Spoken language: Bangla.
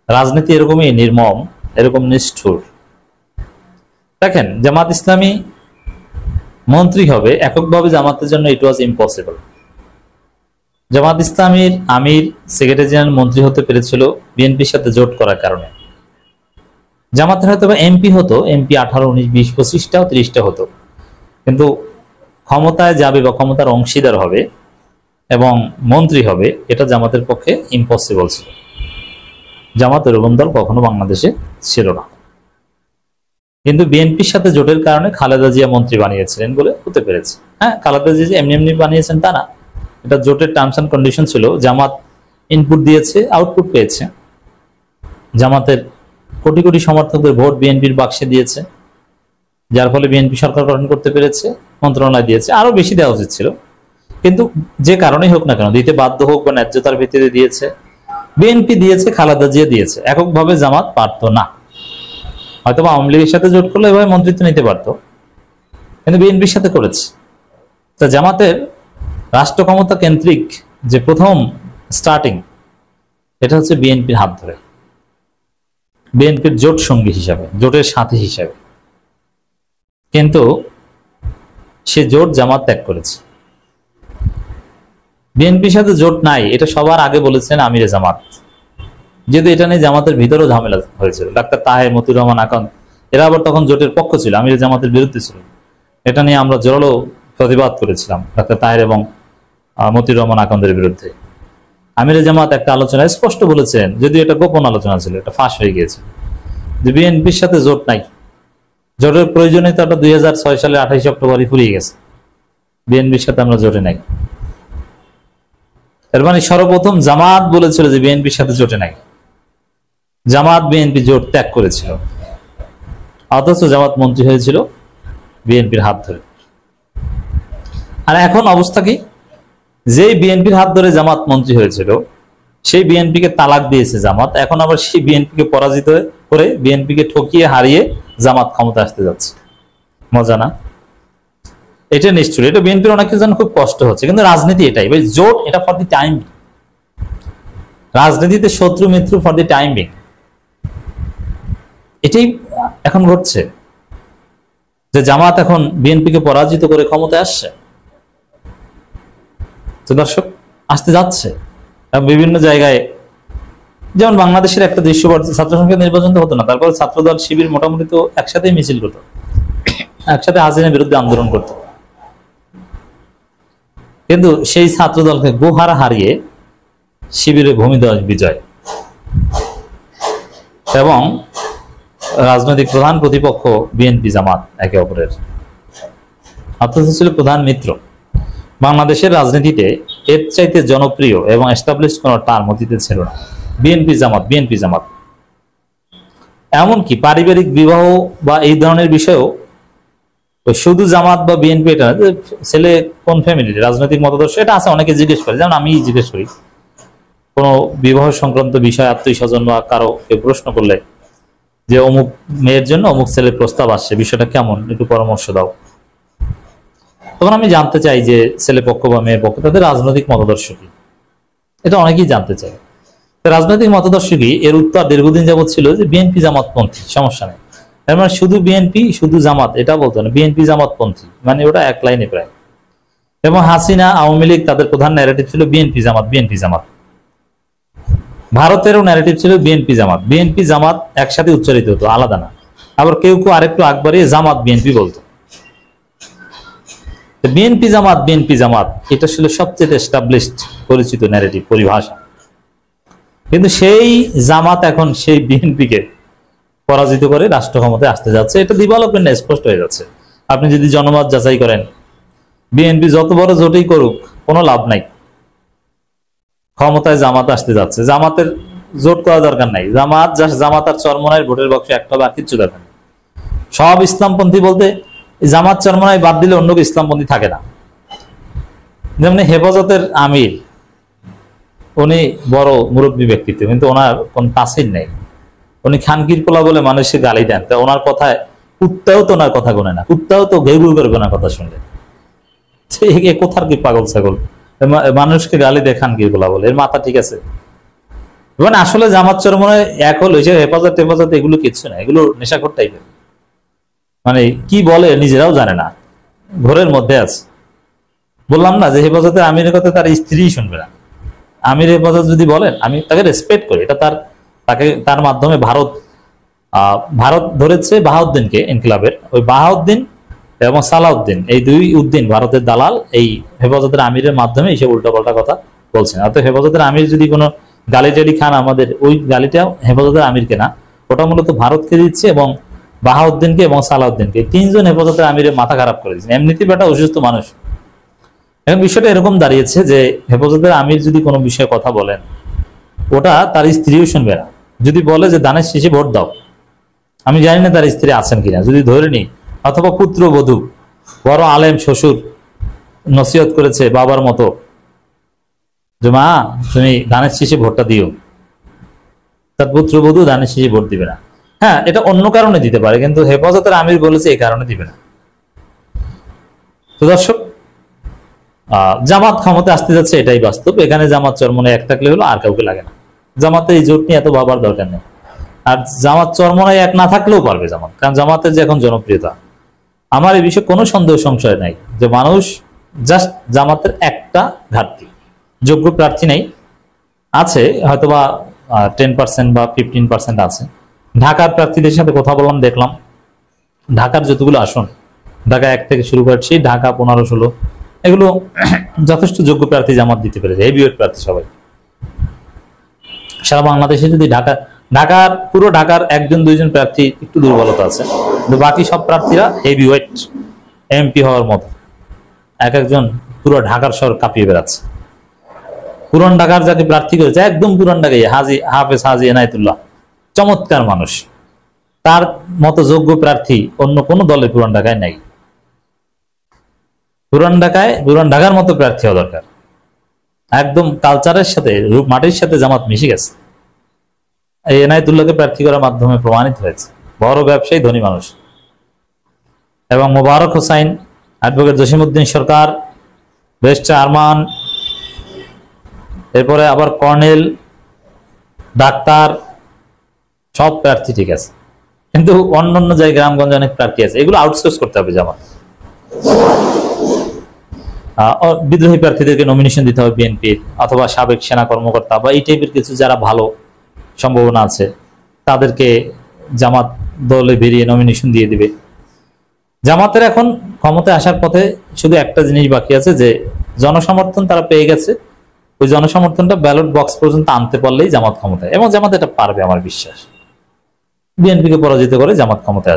রাজনীতি এরকমই নির্মম, এরকম নিষ্ঠুর। দেখেন, জামাত ইসলামী মন্ত্রী হবে এককভাবে, জামাতের জন্য ইট ওয়াজ ইম্পসিবল। জামাত ইসলামীর আমির, সেক্রেটারি জেনারেল মন্ত্রী হতে পেরেছিল বিএনপির সাথে জোট করার কারণে। জামাতের হয়তো বা এমপি হতো, এমপি 18, 19, 20, 25টাও 30টা হতো, কিন্তু ক্ষমতায় যাবে বা ক্ষমতার অংশীদার হবে এবং মন্ত্রী হবে, এটা জামাতের পক্ষে ইম্পসিবল ছিল। জামাত এরকম দল কখনো বাংলাদেশে ছিল না। কিন্তু বিএনপির সাথে জোটের কারণে খালেদা জিয়া মন্ত্রী বানিয়েছিলেন বলে হতে পেরেছে। হ্যাঁ, খালেদা জিয়া এমনি এমনি বানিয়েছেন তা না, এটা জোটের টার্মস অ্যান্ড কন্ডিশন ছিল। জামাত ইনপুট দিয়েছে, আউটপুট পেয়েছে। জামাতের কোটি কোটি সমর্থকদের ভোট বিএনপির বাক্সে দিয়েছে, যার ফলে বিএনপি সরকার গঠন করতে পেরেছে, মন্ত্রণালয় দিয়েছে। আরো বেশি দেওয়া উচিত ছিল, কিন্তু যে কারণেই হোক না কেন, দিতে বাধ্য হোক বা ন্যায্যতার ভিত্তিতে দিয়েছে। বিএনপি দিয়েছে, খালেদা জিয়া দিয়েছে, এককভাবে জামাত পারতো না। হয়তো বা আওয়ামী লীগের সাথে জোট করলে এভাবে মন্ত্রিত্ব নিতে পারতো, কিন্তু বিএনপির সাথে করেছে। তা জামাতের রাষ্ট্র ক্ষমতা কেন্দ্রিক যে প্রথম স্টার্টিং, এটা হচ্ছে বিএনপির হাত ধরে, বিএনপির জোট সঙ্গী হিসাবে, জোটের সাথী হিসাবে। কিন্তু সে জোট জামাত ত্যাগ করেছে। বিএনপির সাথে জোট নাই, এটা সবার আগে বলেছেন আমিরে জামাত। যেহেতু এটা নিয়ে জামাতের ভিতরেও ঝামেলা হয়েছিল, ডাক্তার তাহের, মতিউর রহমান আকান, এরা আবার তখন জোটের পক্ষ ছিল, আমিরে জামাতের বিরুদ্ধে ছিল। এটা নিয়ে আমরা জোরালো প্রতিবাদ করেছিলাম ডাক্তার তাহের এবং মতিউর রহমান আকানদের বিরুদ্ধে। আমিরে জামাত একটা আলোচনায় স্পষ্ট বলেছেন, যদিও এটা গোপন আলোচনা ছিল, এটা ফাঁস হয়ে গিয়েছে, যে বিএনপির সাথে জোট নাই। জোটের প্রয়োজনীয়তাটা 2006 সালে 28 অক্টোবরই ফুরিয়ে গেছে। বিএনপির সাথে আমরা জোটে নাই। এর মানে সর্বপ্রথম জামাত বলেছিল যে বিএনপির সাথে জোটে নাই। জামাত বিএনপি জোট ত্যাগ করেছিল, অথচ জামাত মন্ত্রী হয়েছিল বিএনপির হাত ধরে। আর এখন অবস্থা কি? যেই বিএনপির হাত ধরে জামাত মন্ত্রী হয়েছিল, সেই বিএনপিকে তালাক দিয়েছে জামাত। এখন আবার সেই বিএনপিকে পরাজিত করে, বিএনপিকে ঠকিয়ে হারিয়ে জামাত ক্ষমতা আসতে যাচ্ছে। মজা না? এটা নিশ্চয়, এটা বিএনপির অনেক কিছু খুব কষ্ট হচ্ছে, কিন্তু রাজনীতি এটাই। জোট এটা ফর দি টাইম। রাজনীতিতে শত্রু মিত্র ফর দি টাইম বিং, এটাই এখন ঘটছে, যে জামাত এখন বিএনপিকে পরাজিত করে ক্ষমতায় আসছে। তো দর্শক, আসতে যাচ্ছে বিভিন্ন জায়গায়। যেমন বাংলাদেশের একটা দৃশ্য, ছাত্র সংসদ নির্বাচন তো হতো না, তারপর ছাত্রদল শিবির মোটামুটি তো একসাথেই মিছিল করতো, একসাথে হাসিনার বিরুদ্ধে আন্দোলন করতো। কিন্তু সেই ছাত্রদলকে গোহারা হারিয়ে শিবিরে ভূমিদস্যু বিজয়, এবং রাজনৈতিক প্রধান প্রতিপক্ষ বিএনপি জামাত একে অপরের, অথচ ছিল প্রধান মিত্র। বাংলাদেশের রাজনীতিতে এর চাইতে জনপ্রিয় এবং এস্টাবলিশ কোন টার্ম অতীতে ছিল না, বিএনপি জামাত, বিএনপি জামাত। এমনকি পারিবারিক বিবাহ বা এই ধরনের বিষয়েও শুধু জামাত বা বিএনপি, এটা ছেলে কোন ফ্যামিলির, রাজনৈতিক মতাদর্শ, এটা আছে, অনেকে জিজ্ঞেস করে। যেমন আমি জিজ্ঞেস করি, কোনো বিবাহ সংক্রান্ত বিষয় আত্মীয় স্বজন বা কারো কেউ প্রশ্ন করলে, যে অমুক মেয়ের জন্য অমুক ছেলের প্রস্তাব আসছে, বিষয়টা কেমন, একটু পরামর্শ দাও। তখন আমি জানতে চাই যে ছেলে পক্ষ বা মেয়ের পক্ষ তাদের রাজনৈতিক মতাদর্শ কি, এটা অনেকেই জানতে চায়। রাজনৈতিক মতাদর্শ কি, এর উত্তর দীর্ঘদিন যাবৎ ছিল যে বিএনপি জামাতপন্থী, সমস্যা নেই। তার মানে শুধু বিএনপি শুধু জামাত এটা বলতো না, বিএনপি জামাতপন্থী, মানে ওটা এক লাইনে প্রায়। এবং হাসিনা, আওয়ামী লীগ, তাদের প্রধান ন্যারেটিভ ছিল বিএনপি জামাত, বিএনপি জামাত। ভারতেরও ন্যারেটিভ ছিল বিএনপি জামাত, বিএনপি জামাত একসাথে উচ্চারিত হতো, আলাদা না। আবার কেউ কেউ আরেকটু আগ বাড়িয়ে জামাত বিএনপি বলতো। বিএনপি জামাত, বিএনপি জামাত, এটা ছিল সবচেয়ে এস্টাবলিশড পরিচিত ন্যারেটিভ, পরিভাষা। কিন্তু সেই জামাত এখন সেই বিএনপিকে পরাজিত করে রাষ্ট্র ক্ষমতায় আসতে যাচ্ছে। এটা ডেভেলপমেন্ট স্পষ্ট হয়ে যাচ্ছে। আপনি যদি জনমত যাচাই করেন, বিএনপি যত বড় জোটই করুক কোনো লাভ নাই, ক্ষমতায় জামাত আসতে যাচ্ছে। জামাতের জোট করা দরকার নাই, জামাত জামাত আর চরমনাইয়ের ভোটের বক্সে একটা বা কিচ্ছু দরকার নেই। সব ইসলামপন্থী বলতে জামাত চরমনাই বাদ দিলে অন্য ইসলামপন্থী থাকে না। যেমন হেফাজতের আমির, উনি বড় মুরব্বী ব্যক্তিত্ব, কিন্তু ওনার কোন তাসির নেই। উনি খানকির পোলা বলে মানুষকে গালি দেন, তা ওনার কথায় কুত্তাও তো ওনার কথা গোনে না, কুত্তাও তো ঘেউ ঘেউ করবে ওনার কথা শুনলে। কোথার কি পাগল ছাগল, মানুষকে গালি দেয় খানকির পোলা বলে, এর মাথা ঠিক আছে? মানে আসলে জামাত চরমনায় এক হলো যে হেফাজত টেফাজত এগুলো কিচ্ছু না, এগুলো নেশাখোর টাইপের, মানে কি বলে নিজেরাও জানে না, ঘোরের মধ্যে আছে। বললাম না যে হেফাজতের আমিরের কথা তার স্ত্রী শুনবে না। আমির হেফাজত যদি বলেন, আমি তাকে রেসপেক্ট করি, এটা তার মাধ্যমে ভারত ধরেছে বাহাউদ্দিনকে, ইনকিলাবের ওই বাহাউদ্দিন এবং সালাউদ্দিন, এই দুই উদ্দিন ভারতের দালাল এই হেফাজতের আমিরের মাধ্যমে এইসব উল্টাপাল্টা কথা বলছেন। অর্থাৎ হেফাজতের আমির যদি কোনো গালি টালি খান, আমাদের ওই গালিটা হেফাজতের আমিরকে না, ওটা মূলত ভারতকে দিচ্ছে এবং বাহাউদ্দিনকে এবং সালাউদ্দিনকে, তিনজন হেফাজতের আমিরের মাথা খারাপ করে দিচ্ছেন। এমনিতেই বেটা অসুস্থ মানুষ। এখন বিষয়টা এরকম দাঁড়িয়েছে যে হেফাজতের আমির যদি কোনো বিষয়ে কথা বলেন, ওটা তার স্ত্রীও শুনবে না। যদি বলে যে দানের শেষে ভোট দাও, আমি জানি না তার স্ত্রী আছেন কিনা, যদি ধরে নি, অথবা পুত্রবধূ বড় আলেম শ্বশুর নসিহত করেছে বাবার মতো যে মা তুমি দানের শেষে ভোটটা দিও, তার পুত্রবধূ দানের শেষে ভোট দিবে না। হ্যাঁ, এটা অন্য কারণে দিতে পারে, কিন্তু হেফাজতের আমির বলেছে এই কারণে দিবে না। তো দর্শক, জামাত ক্ষমতা আসতে যাচ্ছে, এটাই বাস্তব। এখানে জামাত চরমনে এক থাকলে হলো, আর কাউকে লাগে না। জামাতের এই জোট নিয়ে এত ভাবার দরকার নেই। আর জামাত চরমনায় এক না থাকলেও পারবে জামাত, কারণ জামাতের যে এখন জনপ্রিয়তা, আমার এই বিষয়ে কোনো সন্দেহ সংশয় নাই যে মানুষ জাস্ট জামাতের একটা ঘাটতি, যোগ্য প্রার্থী নেই, আছে হয়তোবা 10% বা 15% আছে। ঢাকার প্রার্থীদের সাথে কথা বললাম, দেখলাম ঢাকার যতগুলো আসন, ঢাকা 1 থেকে শুরু করছি, ঢাকা 15-16, এগুলো যথেষ্ট যোগ্য প্রার্থী জামাত দিতে পেরেছে, হেভিওয়েট প্রার্থী সবাই। সারা বাংলাদেশে যদি পুরো ঢাকার 1-2জন প্রার্থী একটু দুর্বলতা আছে, কিন্তু বাকি সব প্রার্থীরা হেভিওয়েট এমপি হওয়ার মতো, এক একজন পুরো ঢাকার শহর কাঁপিয়ে বেড়াচ্ছে। পুরান ঢাকার যাকে প্রার্থী করেছে, একদম পুরান ঢাকায় হাফেজ হাজি এনায়েতুল্লাহ, চমৎকার মানুষ, তার মতো যোগ্য প্রার্থী অন্য কোনো দলে পুরান ঢাকায় নাই। পুরান ঢাকার মতো প্রার্থী হওয়া দরকার, একদম কালচারের সাথে, মাটির সাথে জামাত মিশে গেছে। এই এনায়েতুল্লাহকে প্রার্থী করার মাধ্যমে প্রমাণিত হয়েছে, বড় ব্যবসায়ী, ধনী মানুষ। এবং মোবারক হোসাইন, অ্যাডভোকেট জসিমউদ্দিন সরকার, ব্যারিস্টার আরমান, এরপরে আবার কর্নেল, ডাক্তার, সব প্রার্থী ঠিক আছে, কিন্তু অন্যান্য জায়গায় গ্রামগঞ্জে অনেক প্রার্থী আছে, এগুলো আউটসোর্স করতে হবে জামাত। বিদ্রোহী প্রার্থীদেরকে নমিনেশন দিতে হবে বিএনপির, অথবা সাবেক সেনা কর্মকর্তা বা এই টাইপের কিছু যারা ভালো সম্ভাবনা আছে, তাদেরকে জামাত দলে বেরিয়ে নমিনেশন দিয়ে দিবে। জামাতের এখন ক্ষমতায় আসার পথে শুধু একটা জিনিস বাকি আছে, যে জনসমর্থন তারা পেয়ে গেছে, ওই জনসমর্থনটা ব্যালট বক্স পর্যন্ত আনতে পারলেই জামাত ক্ষমতায়, এবং জামাত এটা পারবে আমার বিশ্বাস। বিএনপিকে পরাজিত করে জামাত ক্ষমতায় আসবে।